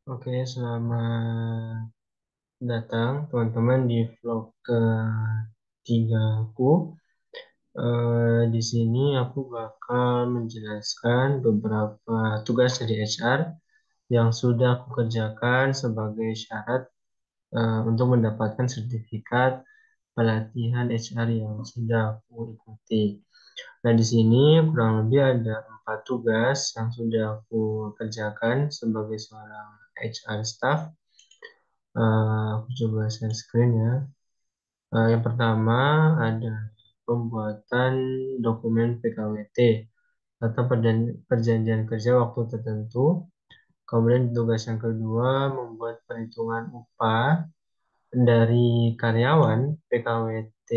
Oke, selamat datang teman-teman di vlog ketiga aku. Di sini aku bakal menjelaskan beberapa tugas dari HR yang sudah aku kerjakan sebagai syarat untuk mendapatkan sertifikat pelatihan HR yang sudah aku ikuti. Nah, di sini kurang lebih ada 4 tugas yang sudah aku kerjakan sebagai seorang HR staff. Aku coba share screen ya. Yang pertama ada pembuatan dokumen PKWT atau perjanjian kerja waktu tertentu. Kemudian tugas yang kedua membuat perhitungan upah dari karyawan PKWT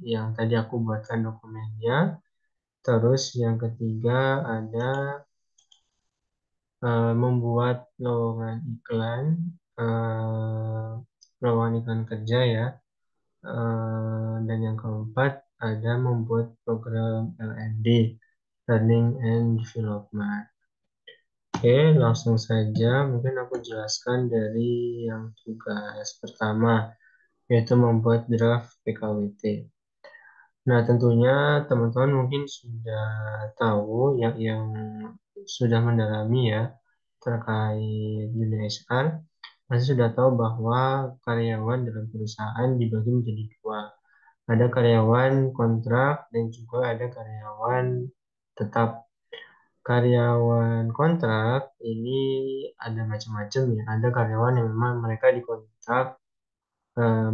yang tadi aku buatkan dokumennya. Terus yang ketiga ada membuat eh, lowongan iklan kerja ya. Dan yang keempat ada membuat program L&D, Learning and Development. Oke, langsung saja mungkin aku jelaskan dari yang tugas pertama, yaitu membuat draft PKWT. Nah, tentunya teman-teman mungkin sudah tahu yang sudah mendalami ya terkait dunia HR, pasti sudah tahu bahwa karyawan dalam perusahaan dibagi menjadi dua. Ada karyawan kontrak dan juga ada karyawan tetap. Karyawan kontrak ini ada macam-macam ya. Ada karyawan yang memang mereka dikontrak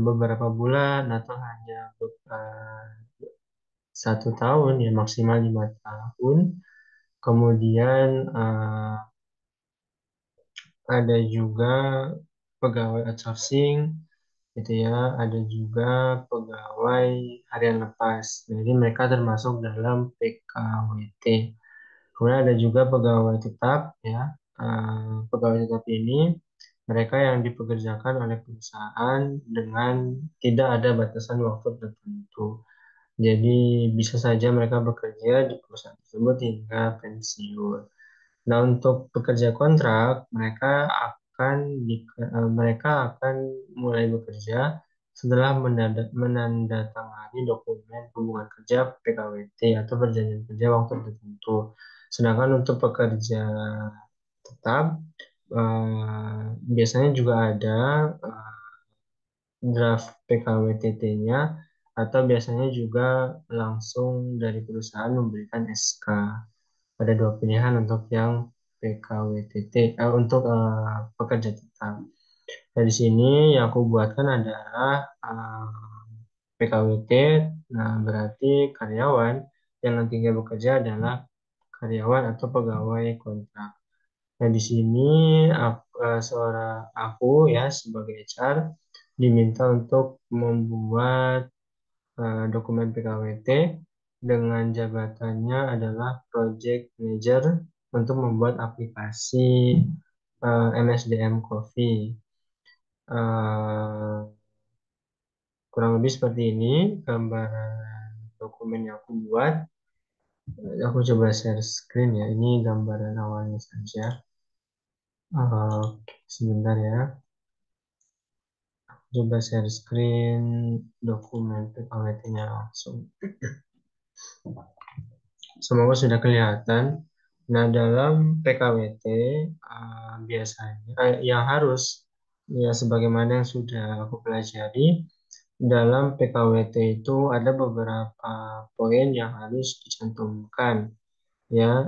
beberapa bulan atau hanya 1 tahun ya maksimal 5 tahun. Kemudian ada juga pegawai outsourcing gitu ya. Ada juga pegawai harian lepas. Jadi mereka termasuk dalam PKWT. Kemudian ada juga pegawai tetap ya. Pegawai tetap ini mereka yang dipekerjakan oleh perusahaan dengan tidak ada batasan waktu tertentu. Jadi bisa saja mereka bekerja di perusahaan tersebut hingga pensiun. Nah, untuk pekerja kontrak, mereka akan mulai bekerja setelah menandatangani dokumen hubungan kerja PKWT atau perjanjian kerja waktu tertentu. Sedangkan untuk pekerja tetap, biasanya juga ada draft PKWTT-nya atau biasanya juga langsung dari perusahaan memberikan SK. Ada dua pilihan untuk yang PKWTT, untuk pekerja tetap. Nah, di sini yang aku buatkan adalah PKWT. Nah, berarti karyawan yang nantinya bekerja adalah karyawan atau pegawai kontrak. Nah, di sini aku ya sebagai HR diminta untuk membuat dokumen PKWT dengan jabatannya adalah Project Manager untuk membuat aplikasi MSDM Coffee. Eh, Kurang lebih seperti ini gambaran dokumen yang aku buat. Aku coba share screen ya. Ini gambaran awalnya saja. Sebentar ya. Coba share screen dokumen PKWT-nya langsung. Semoga sudah kelihatan. Nah, dalam PKWT biasanya yang harus ya sebagaimana yang sudah aku pelajari dalam PKWT itu ada beberapa poin yang harus dicantumkan. Ya,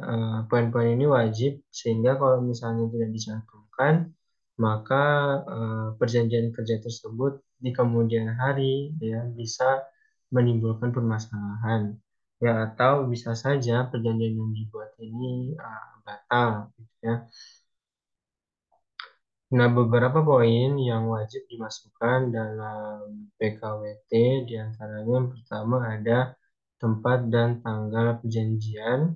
poin-poin ini wajib sehingga kalau misalnya tidak dicantumkan, maka perjanjian kerja tersebut di kemudian hari ya bisa menimbulkan permasalahan. Ya, atau bisa saja perjanjian yang dibuat ini batal gitu ya. Nah, beberapa poin yang wajib dimasukkan dalam PKWT diantaranya yang pertama ada tempat dan tanggal perjanjian,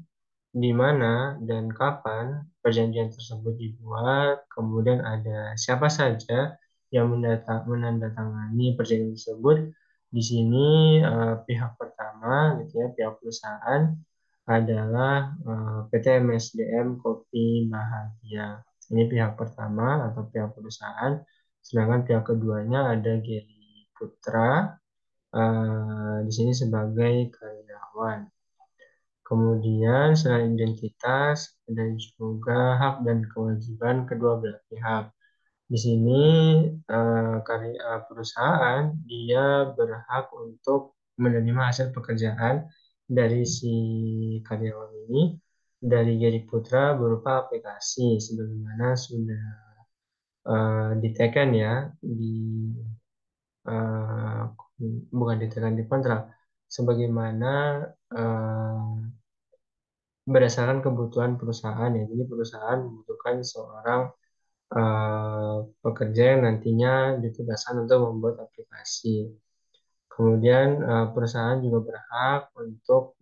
di mana dan kapan perjanjian tersebut dibuat, kemudian ada siapa saja yang menandatangani perjanjian tersebut. Di sini pihak pertama gitu ya, pihak perusahaan adalah PT MSDM Kopi Bahagia. Ini pihak pertama atau pihak perusahaan, sedangkan pihak keduanya ada Gary Putra di sini sebagai karyawan. Kemudian selain identitas, ada juga hak dan kewajiban kedua belah pihak. Di sini perusahaan dia berhak untuk menerima hasil pekerjaan dari si karyawan ini dari Geri Putra berupa aplikasi sebagaimana sudah ditekan ya di uh, bukan ditekan di kontrak sebagaimana uh, berdasarkan kebutuhan perusahaan ya. Jadi perusahaan membutuhkan seorang pekerja yang nantinya ditugaskan untuk membuat aplikasi. Kemudian perusahaan juga berhak untuk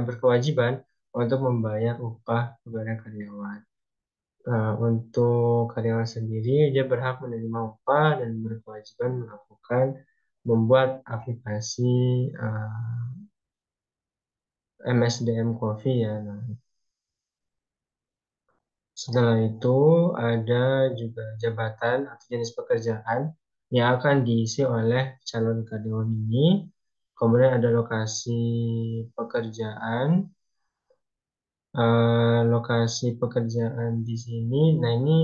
berkewajiban untuk membayar upah kepada karyawan. Untuk karyawan sendiri, dia berhak menerima upah dan berkewajiban melakukan membuat aplikasi MSDM Coffee ya. Nah, setelah itu ada juga jabatan atau jenis pekerjaan yang akan diisi oleh calon karyawan ini. Kemudian ada lokasi pekerjaan. Lokasi pekerjaan di sini. Nah, ini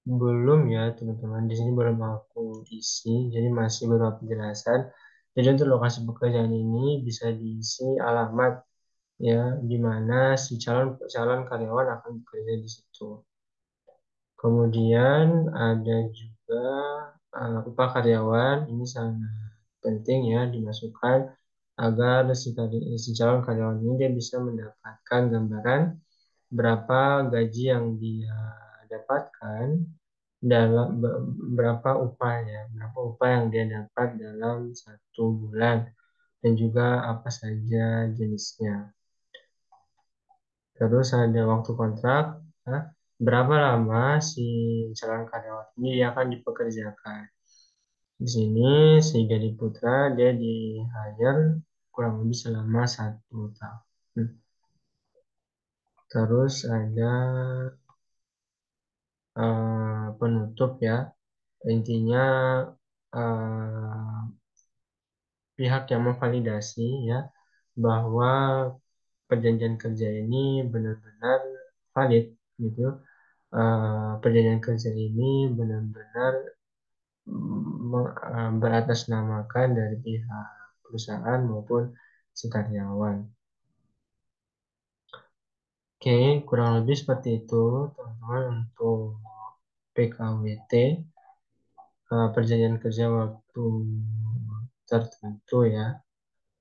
belum ya teman-teman. Di sini belum aku isi. Jadi masih beberapa penjelasan. Jadi untuk lokasi pekerjaan ini bisa diisi alamat ya di mana si calon calon karyawan akan bekerja di situ. Kemudian ada juga upah karyawan, ini sangat penting ya dimasukkan agar si calon karyawan ini dia bisa mendapatkan gambaran berapa gaji yang dia dapatkan dalam berapa upahnya, berapa upah yang dia dapat dalam 1 bulan dan juga apa saja jenisnya. Terus ada waktu kontrak, ya, berapa lama si calon karyawan ini akan dipekerjakan. Di sini si Gadi Putra dia di hire kurang lebih selama 1 tahun. Terus ada penutup ya, intinya eh, pihak yang memvalidasi ya bahwa perjanjian kerja ini benar-benar valid gitu. Perjanjian kerja ini benar-benar beratasnamakan dari pihak perusahaan maupun si karyawan. Oke, kurang lebih seperti itu, teman-teman, untuk PKWT, perjanjian kerja waktu tertentu ya.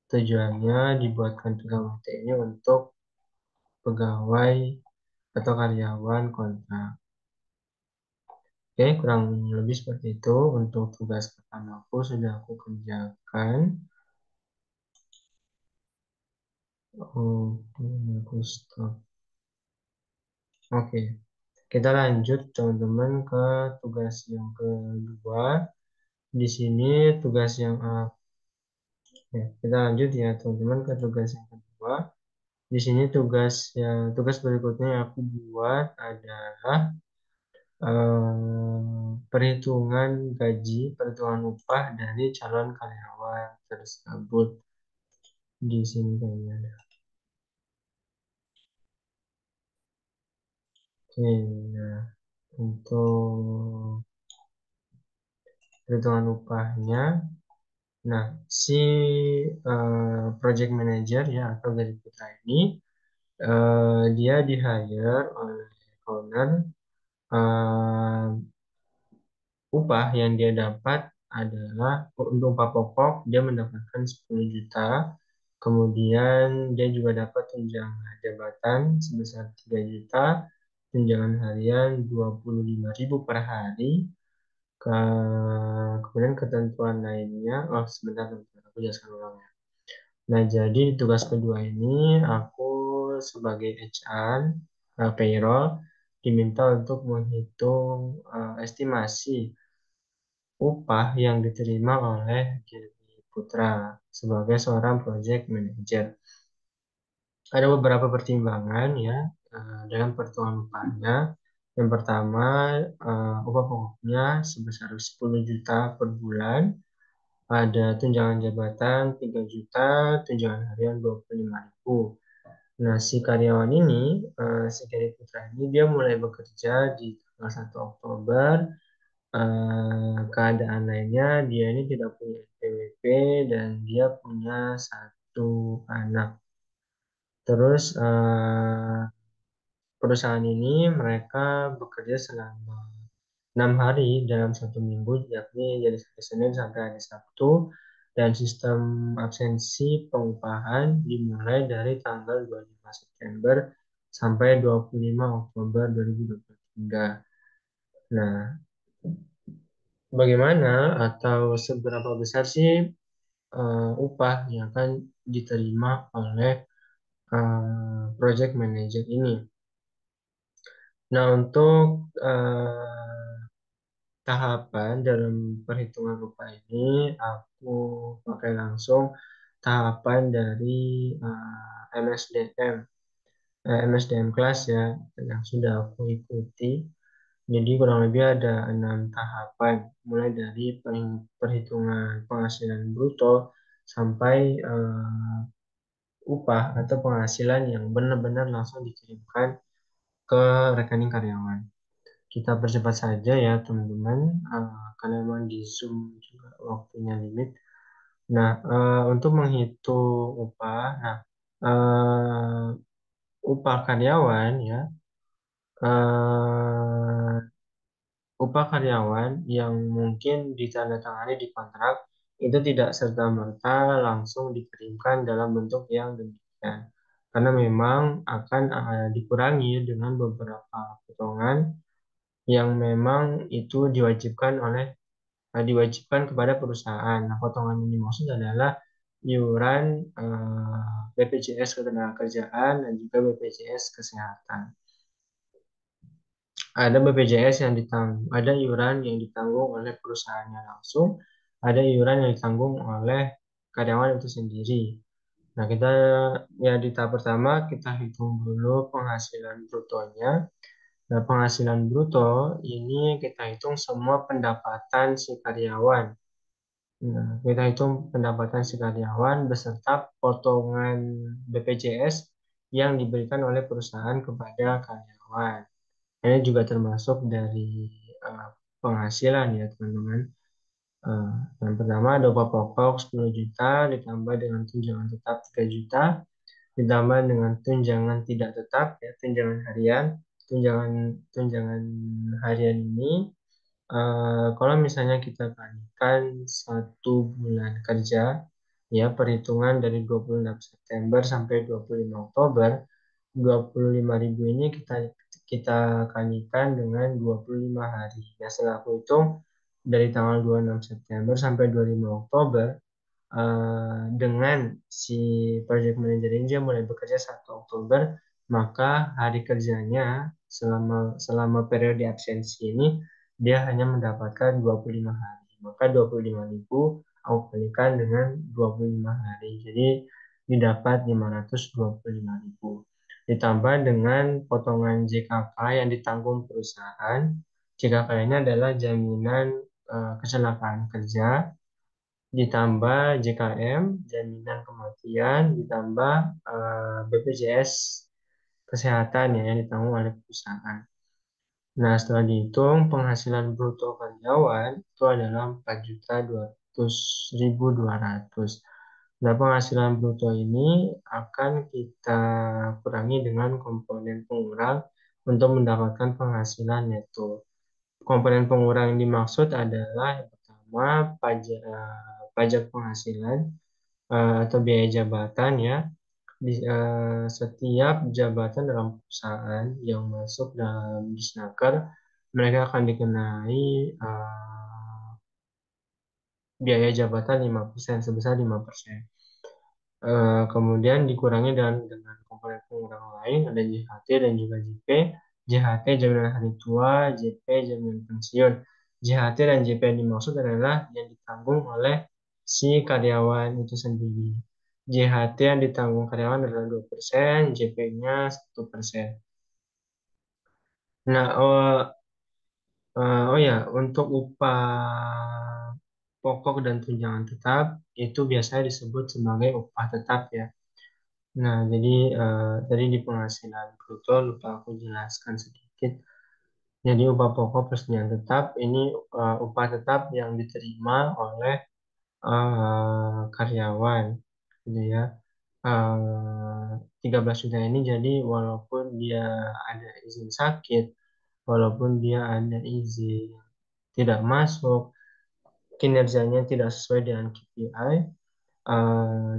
Tujuannya dibuatkan PKWT ini untuk pegawai atau karyawan kontrak. Oke, kurang lebih seperti itu untuk tugas pertama aku sudah aku kerjakan. Aku stop. Oke, kita lanjut teman-teman ke tugas yang kedua. Di sini tugas yang ya, kita lanjut ya teman-teman ke tugas yang kedua. Di sini tugas berikutnya yang aku buat adalah perhitungan gaji, perhitungan upah dari calon karyawan tersebut. Di sini kayaknya ada. Oke, nah untuk perhitungan upahnya, nah si project manager ya atau Gadi Putra ini dia di hire oleh owner. eh, Upah yang dia dapat adalah untuk upah pokok dia mendapatkan 10 juta. Kemudian dia juga dapat tunjangan jabatan sebesar 3 juta, tunjangan harian 25.000 per hari. Kemudian ketentuan lainnya, oh sebentar, aku jelaskan ulang ya. Nah, jadi tugas kedua ini aku sebagai HR payroll diminta untuk menghitung estimasi upah yang diterima oleh Gilby Putra sebagai seorang project manager. Ada beberapa pertimbangan ya dalam perhitungan upahnya. Yang pertama, upah pokoknya sebesar 10 juta per bulan, ada tunjangan jabatan 3 juta, tunjangan harian 25.000. Nah, si karyawan ini, si Gary Putra ini, dia mulai bekerja di tanggal 1 Oktober. Keadaan lainnya, dia ini tidak punya NPWP dan dia punya satu anak. Terus, perusahaan ini mereka bekerja selama 6 hari dalam satu minggu, yakni dari hari Senin sampai hari Sabtu, dan sistem absensi pengupahan dimulai dari tanggal 25 September sampai 25 Oktober 2023. Nah, bagaimana atau seberapa besar sih upah yang akan diterima oleh project manager ini? Nah, untuk tahapan dalam perhitungan upah ini, aku pakai langsung tahapan dari MSDM, MSDM kelas ya, yang sudah aku ikuti. Jadi kurang lebih ada 6 tahapan, mulai dari perhitungan penghasilan bruto sampai upah atau penghasilan yang benar-benar langsung dikirimkan ke rekening karyawan. Kita percepat saja ya teman-teman, karena memang di Zoom juga waktunya limit. Nah, untuk menghitung upah, nah eh, upah karyawan ya, eh, upah karyawan yang mungkin ditandatangani di kontrak itu tidak serta-merta langsung dikirimkan dalam bentuk yang demikian. Karena memang akan dikurangi dengan beberapa potongan yang memang itu diwajibkan kepada perusahaan. Nah, potongan ini maksud adalah iuran BPJS Ketenagakerjaan dan juga BPJS Kesehatan. Ada BPJS yang ditanggung, ada iuran yang ditanggung oleh perusahaannya langsung, ada iuran yang ditanggung oleh karyawan itu sendiri. Nah, kita ya di tahap pertama kita hitung dulu penghasilan brutonya. Nah, penghasilan bruto ini kita hitung semua pendapatan si karyawan. Nah, kita hitung pendapatan si karyawan beserta potongan BPJS yang diberikan oleh perusahaan kepada karyawan. Ini juga termasuk dari eh, penghasilan ya teman-teman. Eh, yang pertama ada upah pokok 10 juta ditambah dengan tunjangan tetap 3 juta ditambah dengan tunjangan tidak tetap ya tunjangan harian. Tunjangan tunjangan harian ini kalau misalnya kita kalikan 1 bulan kerja ya perhitungan dari 26 September sampai 25 Oktober 25.000 ini kita kita kalikan dengan 25 hari. Ya, setelah aku hitung dari tanggal 26 September sampai 25 Oktober, dengan si project manager ini dia mulai bekerja 1 Oktober, maka hari kerjanya selama selama periode absensi ini dia hanya mendapatkan 25 hari. Maka 25.000 aku kalikan dengan 25 hari. Jadi didapat 525.000. Ditambah dengan potongan JKK yang ditanggung perusahaan. JKK ini adalah jaminan kecelakaan kerja, ditambah JKM, jaminan kematian, ditambah BPJS kesehatan ya, yang ditanggung oleh perusahaan. Nah, setelah dihitung, penghasilan bruto karyawan itu adalah 4.200.200. Nah, penghasilan bruto ini akan kita kurangi dengan komponen pengurang untuk mendapatkan penghasilan neto. Komponen pengurang yang dimaksud adalah yang pertama pajak penghasilan atau biaya jabatan ya. Setiap jabatan dalam perusahaan yang masuk dalam Disnaker, mereka akan dikenai biaya jabatan 5% sebesar 5%. Kemudian dikurangi dengan komponen pengurang lain, ada JHT dan juga JP. JHT jaminan hari tua, JP jaminan pensiun. JHT dan JP yang dimaksud adalah yang ditanggung oleh si karyawan itu sendiri. JHT yang ditanggung karyawan adalah 2%, JP-nya 1%. Nah, oh ya, untuk upah pokok dan tunjangan tetap itu biasanya disebut sebagai upah tetap ya. Nah, jadi tadi di penghasilan bruto lupa aku jelaskan sedikit. Jadi upah pokok plus tunjangan tetap ini upah tetap yang diterima oleh karyawan, gitu ya. 13 juta ini jadi walaupun dia ada izin sakit, walaupun dia ada izin tidak masuk, kinerjanya tidak sesuai dengan KPI,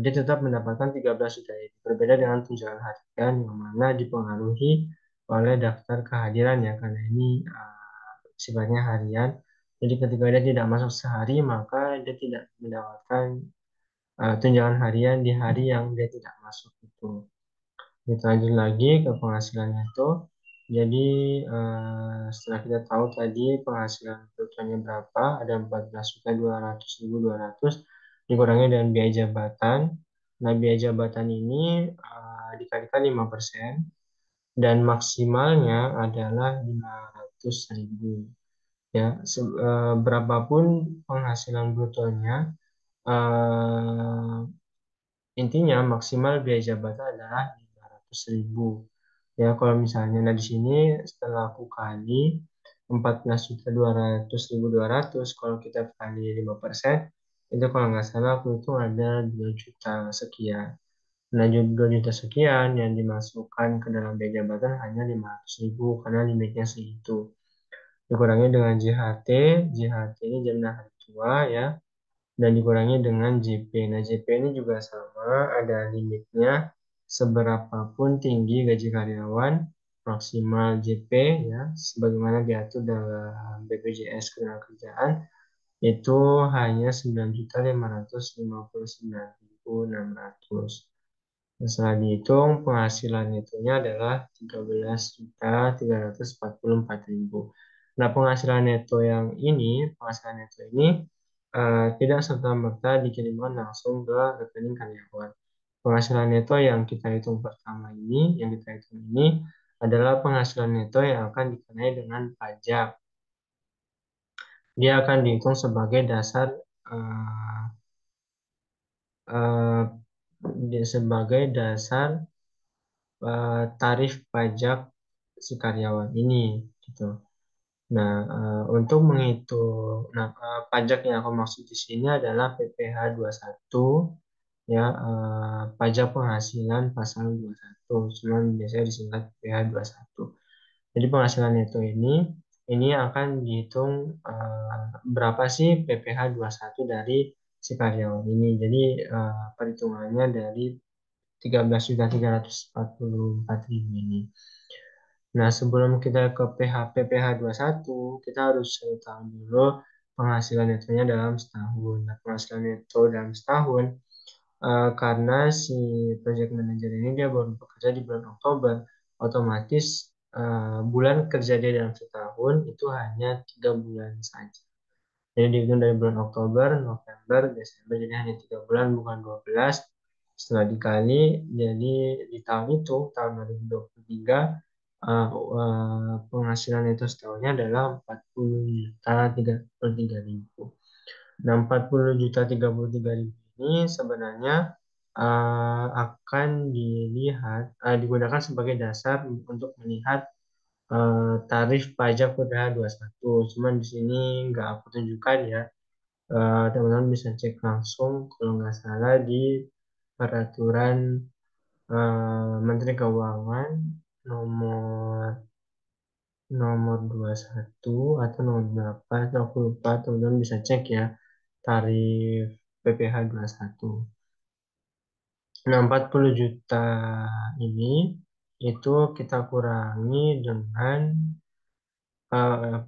dia tetap mendapatkan 13 juta ini. Berbeda dengan tunjangan harian yang mana dipengaruhi oleh daftar kehadiran ya, karena ini sifatnya harian. Jadi ketika dia tidak masuk sehari, maka dia tidak mendapatkan tunjangan harian di hari yang dia tidak masuk itu. Kita lanjut lagi ke penghasilannya itu. Jadi setelah kita tahu tadi penghasilan brutonya berapa, ada 14.200.200 dikurangi dengan biaya jabatan. Nah, biaya jabatan ini dikalikan 5% dan maksimalnya adalah 500.000. Ya, berapapun penghasilan brutonya, eh, intinya maksimal biaya jabatan adalah 500.000. Ya, kalau misalnya, nah di sini setelah aku kali 14.200.200, kalau kita kali 5%, itu kalau nggak salah aku itu ada 2 juta sekian. Nah, 2 juta sekian yang dimasukkan ke dalam biaya jabatan hanya 500.000 karena limitnya segitu. Dikurangi dengan JHT, JHT ini jaminan hari tua ya, dan dikurangi dengan JP. Nah, JP ini juga sama, ada limitnya. Seberapapun tinggi gaji karyawan, maksimal JP ya, sebagaimana diatur dalam BPJS Ketenagakerjaan, itu hanya 9.559.600. Setelah dihitung, penghasilan netonya adalah 13.344.000. Nah, penghasilan neto ini tidak serta-merta dikirimkan langsung ke rekening karyawan. Penghasilan neto yang kita hitung pertama ini, yang kita hitung ini adalah penghasilan neto yang akan dikenai dengan pajak. Dia akan dihitung sebagai dasar eh, eh, sebagai dasar tarif pajak si karyawan ini gitu. Nah, untuk menghitung, nah, pajak yang aku maksud di sini adalah PPh satu ya, pajak penghasilan pasal 21, cuman biasanya disingkat PPh satu. Jadi penghasilan neto ini akan dihitung berapa sih PPh satu dari si karyawan ini. Jadi perhitungannya dari 13.344.000 ini. Nah, sebelum kita ke PPh 21, kita harus tahu dulu penghasilan netonya dalam setahun. Nah, penghasilan neto dalam setahun, karena si project manager ini dia baru bekerja di bulan Oktober, otomatis bulan kerja dia dalam setahun itu hanya 3 bulan saja. Jadi dihitung dari bulan Oktober, November, Desember, jadi hanya 3 bulan, bukan 12. Setelah dikali, jadi di tahun itu, tahun 2023, penghasilan itu setahunnya adalah 40 juta 33 ribu. Nah, 40 juta 33 ribu ini sebenarnya akan digunakan sebagai dasar untuk melihat tarif pajak PPh 21. Cuman di sini nggak aku tunjukkan ya. Teman-teman bisa cek langsung kalau nggak salah di peraturan Menteri Keuangan nomor nomor 21 atau nomor berapa atau aku lupa, teman-teman bisa cek ya tarif PPh 21. Nah, 40 juta ini itu kita kurangi dengan eh,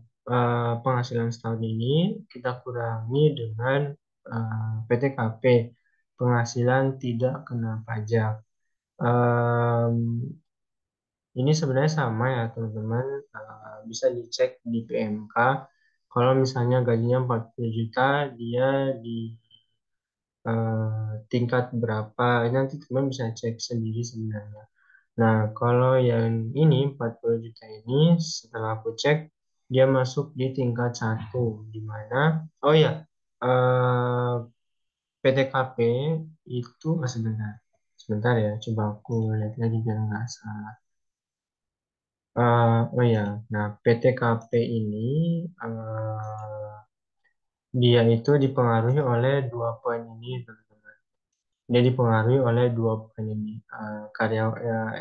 penghasilan setahun ini, kita kurangi dengan PTKP, penghasilan tidak kena pajak. Em, ini sebenarnya sama ya teman-teman. Bisa dicek di PMK. Kalau misalnya gajinya 40 juta, dia di tingkat berapa? Nanti teman bisa cek sendiri sebenarnya. Nah, kalau yang ini 40 juta ini setelah aku cek dia masuk di tingkat satu di mana oh ya eh, PTKP itu sebentar sebentar ya coba aku lihat lagi biar nggak salah. Oh ya, nah PTKP ini eh, dia itu dipengaruhi oleh dua poin ini teman-teman. Dia dipengaruhi oleh dua poin ini karya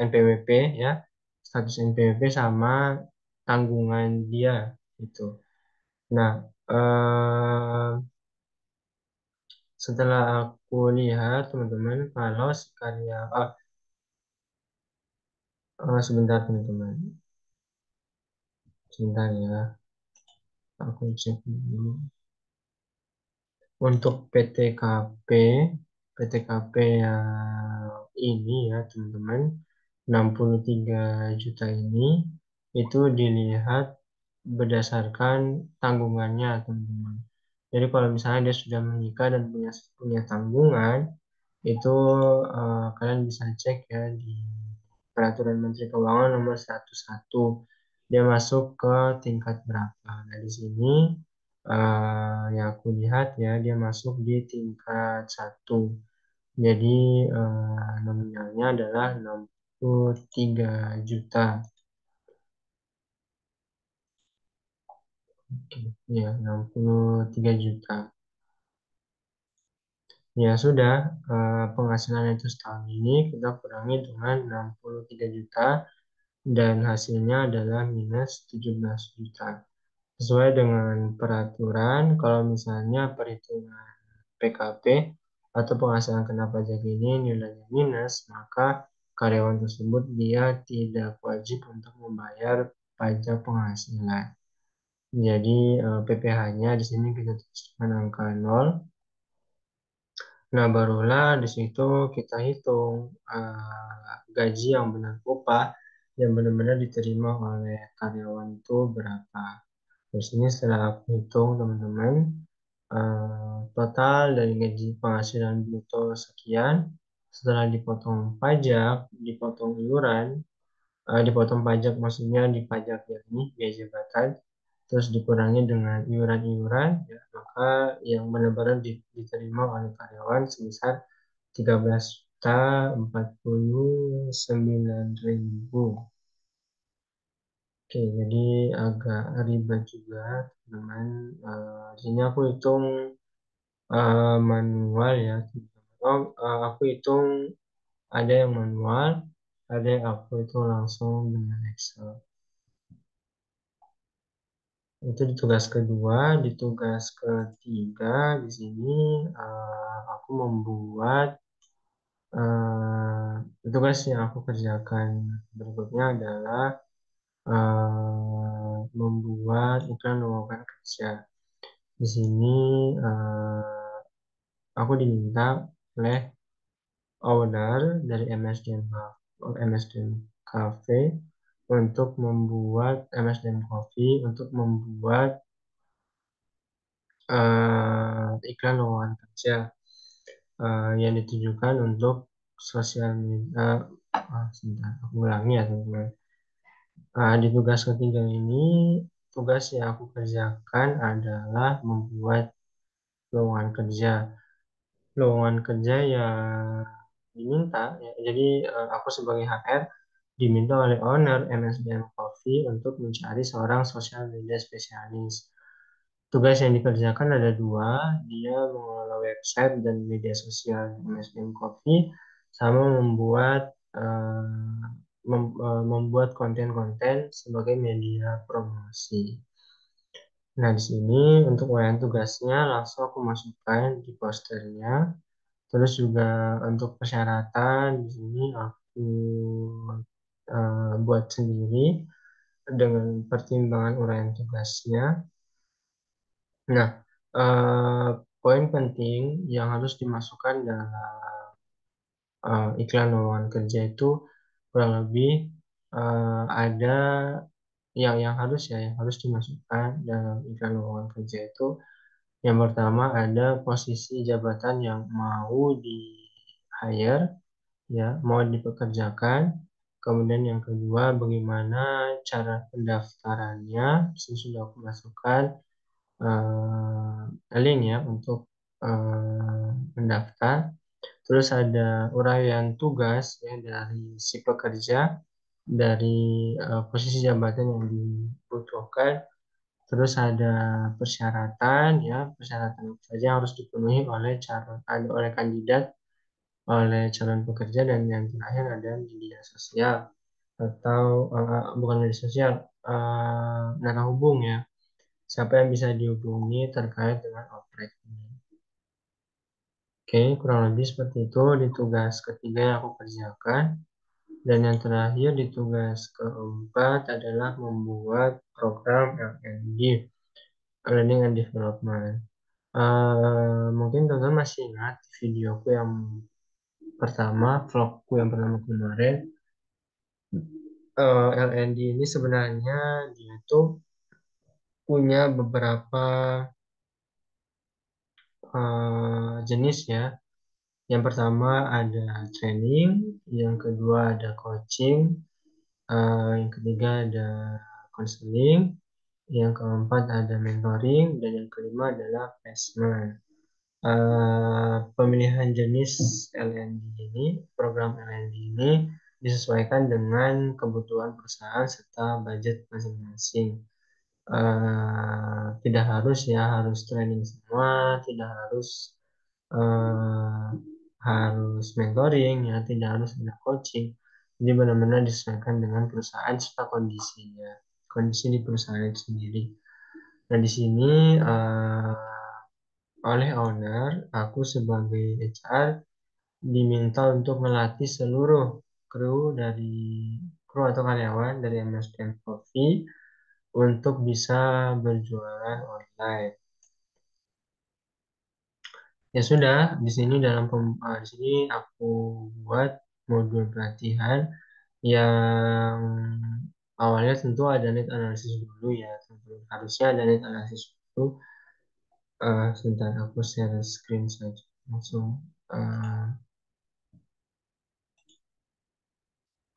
NPWP ya status NPWP sama tanggungan dia itu. Nah eh, setelah aku lihat teman-teman kalau si karya sebentar teman-teman sebentar ya aku cek dulu. Untuk PTKP, PTKP yang ini ya teman-teman, 63 juta ini itu dilihat berdasarkan tanggungannya teman-teman. Jadi kalau misalnya dia sudah menikah dan punya punya tanggungan, itu kalian bisa cek ya di Peraturan Menteri Keuangan nomor 101. Dia masuk ke tingkat berapa? Nah, di sini yang aku lihat ya, dia masuk di tingkat satu. Jadi nominalnya adalah 63 juta. Oke, ya 63 juta. Ya sudah, penghasilan itu setahun ini kita kurangi dengan 63 juta dan hasilnya adalah minus 17 juta. Sesuai dengan peraturan, kalau misalnya perhitungan PKP atau penghasilan kena pajak ini nilainya minus, maka karyawan tersebut dia tidak wajib untuk membayar pajak penghasilan. Jadi PPh-nya di sini kita tuliskan angka 0. Nah, barulah di situ kita hitung gaji yang benar upah yang benar-benar diterima oleh karyawan itu berapa. Terus ini setelah aku hitung teman-teman, total dari gaji penghasilan bruto sekian, setelah dipotong pajak, dipotong iuran, dipotong pajak maksudnya di pajak yakni biaya jabatan, terus dikurangi dengan iuran-iuran, ya, maka yang benar-benar diterima oleh karyawan sebesar 13.049.000. Oke, jadi agak ribet juga, teman. Di sini aku hitung manual ya, teman-teman. Aku hitung ada yang manual, ada yang aku hitung langsung dengan Excel. Itu di tugas kedua, di tugas ketiga di sini aku membuat tugas yang aku kerjakan berikutnya adalah membuat iklan lowongan kerja. Di sini aku diminta oleh owner dari MSDN Cafe untuk membuat MSDN Coffee untuk membuat iklan lowongan kerja yang ditujukan untuk sosial media. Sebentar, aku ulangi ya teman-teman. Di tugas ketiga ini, tugas yang aku kerjakan adalah membuat lowongan kerja. Lowongan kerja yang diminta, ya, jadi aku sebagai HR diminta oleh owner MSDN Coffee untuk mencari seorang social media spesialis. Tugas yang dikerjakan ada dua, dia mengelola website dan media sosial MSDN Coffee, sama membuat konten-konten sebagai media promosi. Nah, di sini untuk uraian tugasnya langsung aku masukkan di posternya. Terus juga untuk persyaratan di sini aku buat sendiri dengan pertimbangan uraian tugasnya. Nah, poin penting yang harus dimasukkan dalam iklan lowongan kerja itu kurang lebih ada yang harus ya yang harus dimasukkan dalam iklan lowongan kerja itu yang pertama ada posisi jabatan yang mau di hire ya mau dipekerjakan Kemudian yang kedua, bagaimana cara pendaftarannya. Di sini sudah aku masukkan link ya untuk mendaftar. Terus ada uraian tugas ya dari si pekerja, dari posisi jabatan yang dibutuhkan. Terus ada persyaratan ya, persyaratan apa saja yang harus dipenuhi oleh oleh kandidat, oleh calon pekerja, dan yang terakhir ada media sosial atau bukan media sosial, narah hubung ya. Siapa yang bisa dihubungi terkait dengan oprek ini. Oke, kurang lebih seperti itu di tugas ketiga yang aku kerjakan. Dan yang terakhir di tugas keempat adalah membuat program L&D, Learning and Development. Mungkin teman-teman masih ingat videoku yang pertama, vlogku yang pertama kemarin. L&D ini sebenarnya dia tuh punya beberapa jenis ya. Yang pertama ada training, yang kedua ada coaching, yang ketiga ada counseling, yang keempat ada mentoring, dan yang kelima adalah placement. Pemilihan jenis LND ini, program LND ini disesuaikan dengan kebutuhan perusahaan serta budget masing-masing. Tidak harus ya harus training semua, tidak harus eh, harus mentoring ya, tidak harus ada coaching. Jadi benar-benar disesuaikan dengan perusahaan serta kondisinya, kondisi di perusahaan itu sendiri. Nah, di sini oleh owner, aku sebagai HR diminta untuk melatih seluruh kru atau karyawan dari MSPM Coffee untuk bisa berjualan online. Ya sudah, di sini di sini aku buat modul pelatihan yang awalnya tentu ada need analysis dulu ya, tentu harusnya ada need analysis dulu. Sebentar aku share screen saja langsung eh,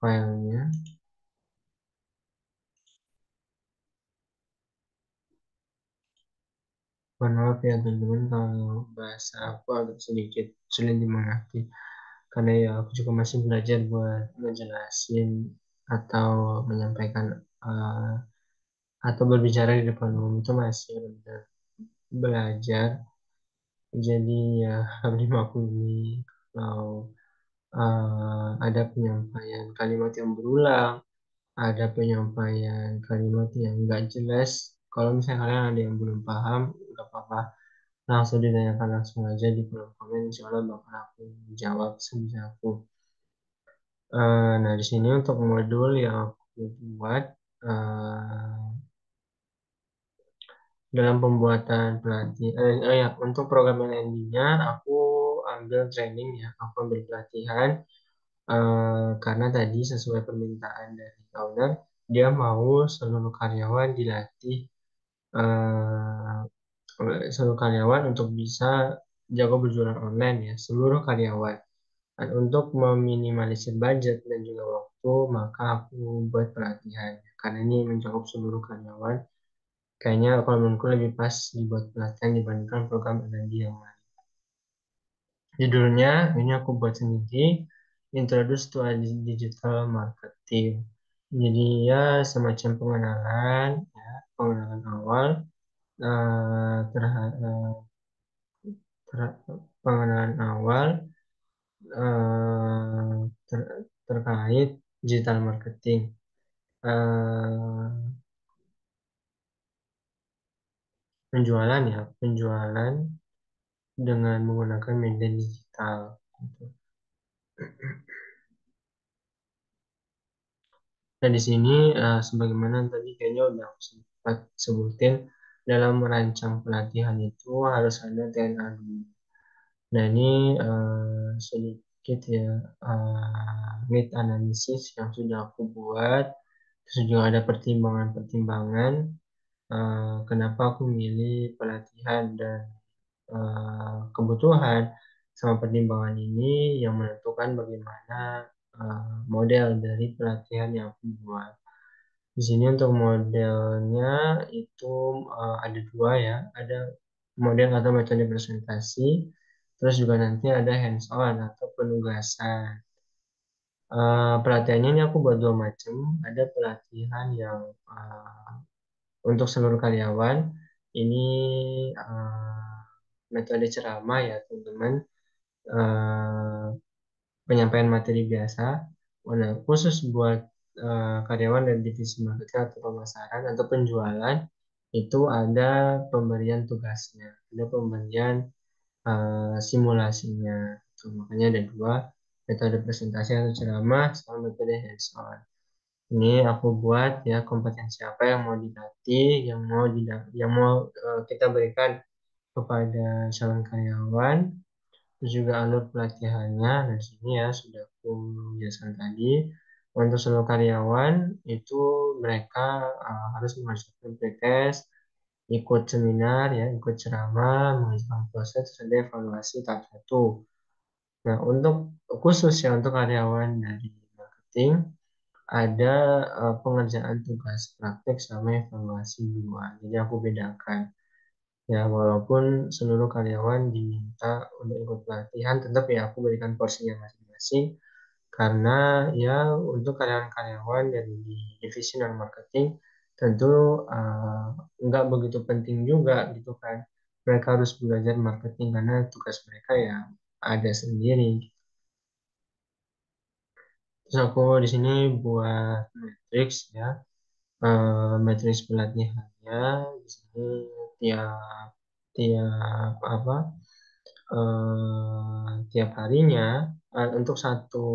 filenya. Mohon maaf ya teman-teman kalau bahasa aku agak sedikit sulit dimengerti karena ya aku juga masih belajar buat ngejelasin atau menyampaikan eh, atau berbicara di depan umum itu masih benar belajar. Jadi ya dimaklumi kalau ada penyampaian kalimat yang berulang, ada penyampaian kalimat yang nggak jelas. Kalau misalnya kalian ada yang belum paham, nggak apa-apa, langsung ditanyakan langsung aja di kolom komen. Insya Allah bakal aku jawab sebisa aku. Nah, di sini untuk modul yang aku buat eh, dalam pembuatan ya, untuk program LND-nya aku ambil training ya, aku ambil pelatihan karena tadi sesuai permintaan dari owner, dia mau eh, seluruh karyawan untuk bisa jago berjualan online ya, seluruh karyawan. Dan untuk meminimalisir budget dan juga waktu, maka aku buat pelatihan. Karena ini mencakup seluruh karyawan, kayaknya kalau menurutku lebih pas dibuat pelatihan dibandingkan program L&D yang lain. Judulnya ini aku buat sendiri, Introduce to a Digital Marketing. Jadi ya semacam pengenalan, ya, pengenalan awal terhadap pengenalan awal eh, terkait digital marketing. Eh, Penjualan ya, penjualan dengan menggunakan media digital. Gitu. Nah, di sini sebagaimana tadi kayaknya udah aku sempat sebutin, dalam merancang pelatihan itu harus ada TNA dulu. Nah, ini sedikit ya need analisis yang sudah aku buat. Terus juga ada pertimbangan-pertimbangan kenapa aku milih pelatihan dan kebutuhan sama pertimbangan ini yang menentukan bagaimana model dari pelatihan yang aku buat. Di sini untuk modelnya itu ada dua ya, ada model atau metode presentasi, terus juga nanti ada hands-on atau penugasan. Pelatihannya ini aku buat dua macam. Ada pelatihan yang untuk seluruh karyawan. Ini metode ceramah ya teman-teman. Eh, Penyampaian materi biasa. Nah, khusus buat karyawan dari divisi marketing atau pemasaran atau penjualan itu ada pemberian tugasnya, ada pemberian simulasinya. Tuh, makanya ada dua metode presentasi atau ceramah sama metode hands-on. Ini aku buat ya kompetensi apa yang mau dilatih, yang mau kita berikan kepada calon karyawan, terus juga alur pelatihannya. Nah, di sini ya sudah aku jelaskan tadi. Untuk seluruh karyawan itu mereka harus mengerjakan pretest, ikut seminar ya, ikut ceramah, mengerjakan proses, terus ada evaluasi tahap satu. Nah, untuk khusus ya untuk karyawan dari marketing ada pengerjaan tugas praktek sama evaluasi dua. Jadi aku bedakan. Ya, walaupun seluruh karyawan diminta untuk ikut pelatihan, tetap ya aku berikan porsinya masing-masing. Karena ya untuk karyawan-karyawan dari di divisi non marketing tentu uh, nggak begitu penting juga gitu kan. Mereka harus belajar marketing karena tugas mereka ya ada sendiri. Terus aku di sini buat matriks ya, matriks pelatihannya di sini tiap tiap apa tiap harinya untuk satu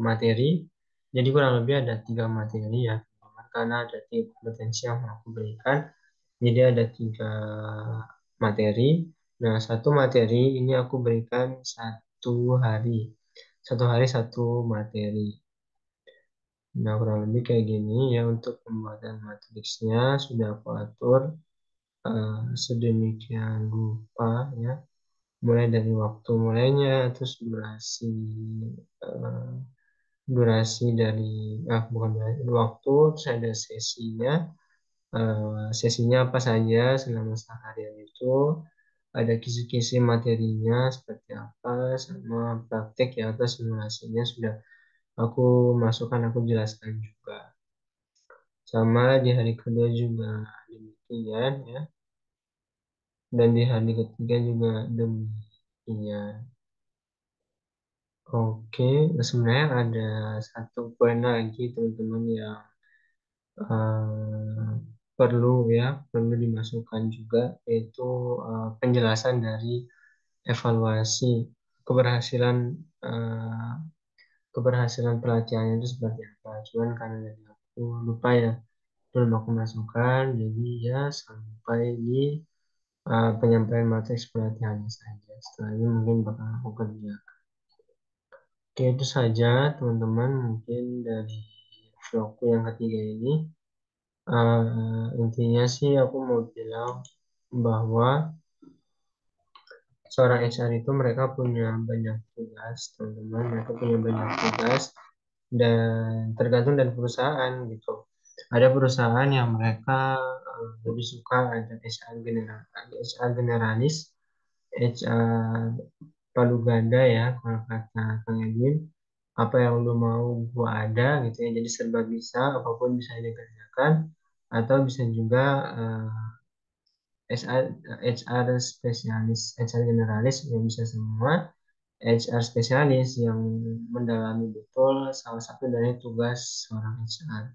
materi. Jadi kurang lebih ada tiga materi ya, teman-teman. Karena ada tiga kompetensi yang mau aku berikan. Jadi ada tiga materi. Nah, satu materi ini aku berikan satu hari. Satu hari satu materi. Nah, kurang lebih kayak gini ya untuk pembuatan matriksnya sudah aku atur sedemikian rupa ya. Mulai dari waktu mulainya, terus eh, durasi dari bukan durasi, waktu, terus ada sesinya, sesinya apa saja selama seharian itu, ada kisi-kisi materinya seperti apa, sama praktek ya atau simulasinya sudah aku masukkan, aku jelaskan juga. Sama di hari kedua juga demikian ya, dan di hari ketiga juga demikian. Oke, sebenarnya ada satu poin lagi teman-teman yang eh, perlu dimasukkan juga, yaitu penjelasan dari evaluasi keberhasilan eh, keberhasilan pelatihannya itu seperti apa. Cuman karena dari aku lupa ya, belum aku masukkan, jadi ya sampai di penyampaian materi pelatihannya saja. Setelah ini mungkin bakal aku kerja. Oke, itu saja teman-teman mungkin dari vlogku yang ketiga ini. Intinya sih aku mau bilang bahwa seorang HR itu mereka punya banyak tugas, teman-teman. Mereka punya banyak tugas dan tergantung dari perusahaan gitu. Ada perusahaan yang mereka lebih suka ada HR generalis, HR palu ganda ya kalau kata Kang Edwin, apa yang lu mau gua ada gitu ya, jadi serba bisa, apapun bisa dikerjakan. Atau bisa juga HR spesialis, HR generalis yang bisa semua, HR spesialis yang mendalami betul salah satu dari tugas seorang HR.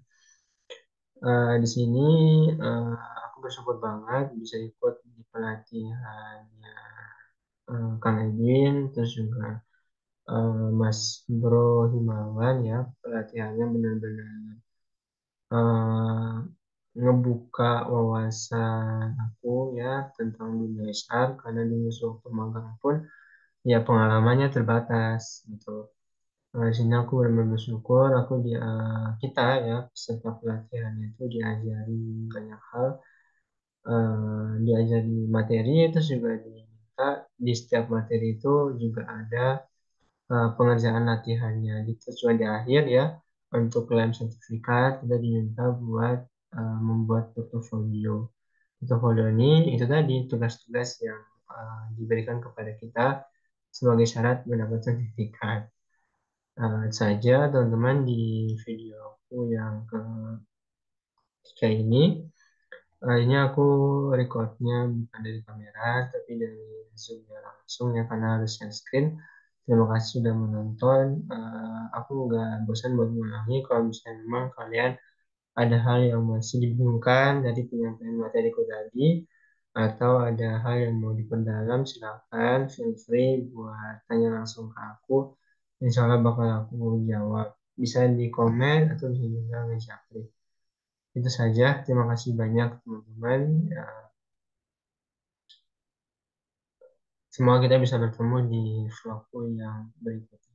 Di sini eh, aku bersyukur banget bisa ikut di pelatihannya Kang Edwin, terus juga Mas Bro Himawan ya, pelatihannya benar-benar eh, ngebuka wawasan aku ya tentang dunia HR, karena dulu waktu magang pun ya pengalamannya terbatas gitu. Di sini aku benar-benar bersyukur aku kita ya peserta pelatihan itu diajari banyak hal, diajari materi, itu juga diminta di setiap materi itu juga ada pengerjaan latihannya. Gitu. Cuma di akhir ya, untuk klaim sertifikat kita diminta buat membuat portofolio. Portofolio ini itu tadi tugas-tugas yang diberikan kepada kita sebagai syarat mendapat sertifikat. Saja teman-teman di video aku yang ketiga ini. Ini aku recordnya bukan dari kamera, tapi dari Zoom-nya langsung ya, karena harus share screen. Terima kasih sudah menonton. Aku nggak bosan buat mengulangi kalau misalnya memang kalian ada hal yang masih dibingungkan dari penyampaian materiku tadi, atau ada hal yang mau diperdalam, silakan feel free buat tanya langsung ke aku. Insya Allah bakal aku jawab. Bisa di komen atau bisa juga nge-japri. Itu saja. Terima kasih banyak teman-teman. Ya, semoga kita bisa bertemu di vlogku yang berikutnya.